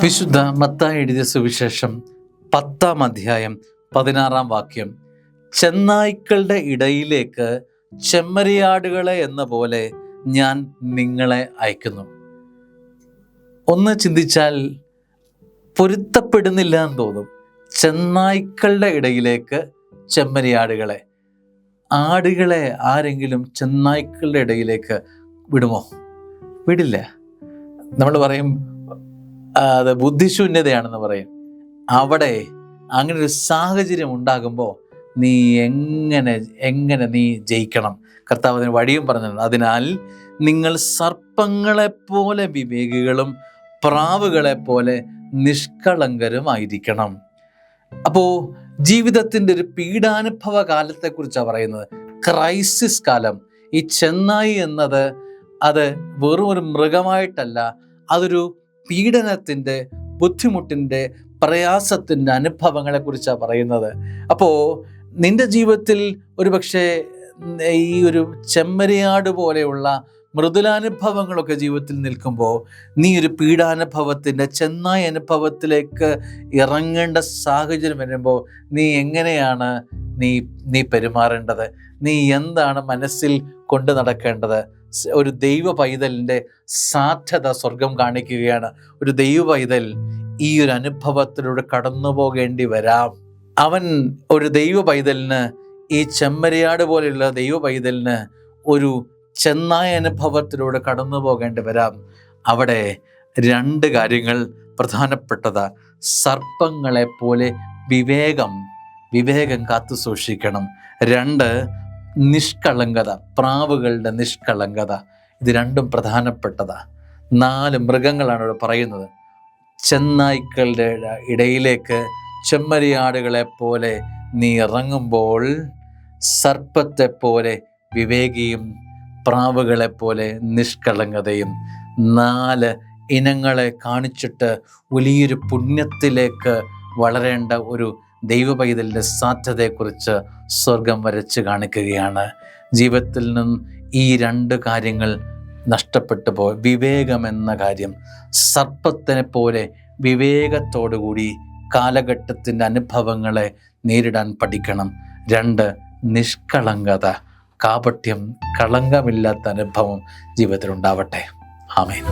വിശുദ്ധ മത്തായി എഴുതിയ സുവിശേഷം 10-ാം അധ്യായം 16-ാം വാക്യം. ചെന്നായ്ക്കളുടെ ഇടയിലേക്ക് ചെമ്മരിയാടുകളെ എന്ന പോലെ ഞാൻ നിങ്ങളെ അയക്കുന്നു. ഒന്ന് ചിന്തിച്ചാൽ പൊരുത്തപ്പെടുന്നില്ല എന്ന് തോന്നും. ചെന്നായ്ക്കളുടെ ഇടയിലേക്ക് ചെമ്മരിയാടുകളെ. ആടുകളെ ആരെങ്കിലും ചെന്നായ്ക്കളുടെ ഇടയിലേക്ക് വിടുമോ? വിടില്ല. നമ്മൾ പറയും അത് ബുദ്ധിശൂന്യതയാണെന്ന് പറയും. അവിടെ അങ്ങനെ ഒരു സാഹചര്യം ഉണ്ടാകുമ്പോൾ നീ എങ്ങനെ നീ ജയിക്കണം? കർത്താവ് അതിന് വഴിയും പറഞ്ഞിട്ടുണ്ട്. അതിനാൽ നിങ്ങൾ സർപ്പങ്ങളെപ്പോലെ വിവേകികളും പ്രാവുകളെപ്പോലെ നിഷ്കളങ്കരുമായിരിക്കണം. അപ്പോൾ ജീവിതത്തിൻ്റെ ഒരു പീഡാനുഭവ കാലത്തെക്കുറിച്ചാണ് പറയുന്നത്. ക്രൈസിസ് കാലം. ഈ ചെന്നായി എന്നത് അത് വെറും ഒരു മൃഗമായിട്ടല്ല, അതൊരു പീഡനത്തിൻ്റെ, ബുദ്ധിമുട്ടിൻ്റെ, പ്രയാസത്തിൻ്റെ അനുഭവങ്ങളെക്കുറിച്ചാണ് പറയുന്നത്. അപ്പോൾ നിൻ്റെ ജീവിതത്തിൽ ഒരുപക്ഷെ ഈ ഒരു ചെമ്മരിയാട് പോലെയുള്ള മൃദുലാനുഭവങ്ങളൊക്കെ ജീവിതത്തിൽ നിൽക്കുമ്പോൾ നീ ഒരു പീഡാനുഭവത്തിൻ്റെ, ചെന്നായി അനുഭവത്തിലേക്ക് ഇറങ്ങേണ്ട സാഹചര്യം വരുമ്പോൾ നീ എങ്ങനെയാണ് നീ പെരുമാറേണ്ടത്? നീ എന്താണ് മനസ്സിൽ കൊണ്ടു നടക്കേണ്ടത്? ഒരു ദൈവ പൈതലിൻ്റെ സാധ്യത സ്വർഗം കാണിക്കുകയാണ്. ഒരു ദൈവ പൈതൽ ഈ ഒരു അനുഭവത്തിലൂടെ കടന്നു പോകേണ്ടി വരാം. അവൻ ഒരു ദൈവ പൈതലിന്, ഈ ചെമ്മരിയാട് പോലെയുള്ള ദൈവ പൈതലിന് ഒരു ചെന്നായ അനുഭവത്തിലൂടെ കടന്നു പോകേണ്ടി വരാം. അവിടെ 2 കാര്യങ്ങൾ പ്രധാനപ്പെട്ടതാ. സർപ്പങ്ങളെ പോലെ വിവേകം കാത്തു സൂക്ഷിക്കണം. 2, നിഷ്കളങ്കത, പ്രാവുകളുടെ നിഷ്കളങ്കത. ഇത് 2ഉം പ്രധാനപ്പെട്ടതാ. 4 മൃഗങ്ങളാണ് ഇവിടെ പറയുന്നത്. ചെന്നായ്ക്കളുടെ ഇടയിലേക്ക് ചെമ്മരിയാടുകളെ പോലെ നീ ഇറങ്ങുമ്പോൾ സർപ്പത്തെ പോലെ വിവേകിയും പ്രാവുകളെ പോലെ നിഷ്കളങ്കതയും. 4 ഇനങ്ങളെ കാണിച്ചിട്ട് വലിയൊരു പുണ്യത്തിലേക്ക് വളരേണ്ട ഒരു ദൈവ പൈതലിൻ്റെ സാധ്യതയെക്കുറിച്ച് സ്വർഗം വരച്ച് കാണിക്കുകയാണ്. ജീവിതത്തിൽ നിന്നും ഈ 2 കാര്യങ്ങൾ നഷ്ടപ്പെട്ടു പോയി. വിവേകമെന്ന കാര്യം, സർപ്പത്തിനെ പോലെ വിവേകത്തോടുകൂടി കാലഘട്ടത്തിൻ്റെ അനുഭവങ്ങളെ നേരിടാൻ പഠിക്കണം. 2, നിഷ്കളങ്കത, കാപട്യം, കളങ്കമില്ലാത്ത അനുഭവം ജീവിതത്തിൽ ഉണ്ടാവട്ടെ. ആമേൻ.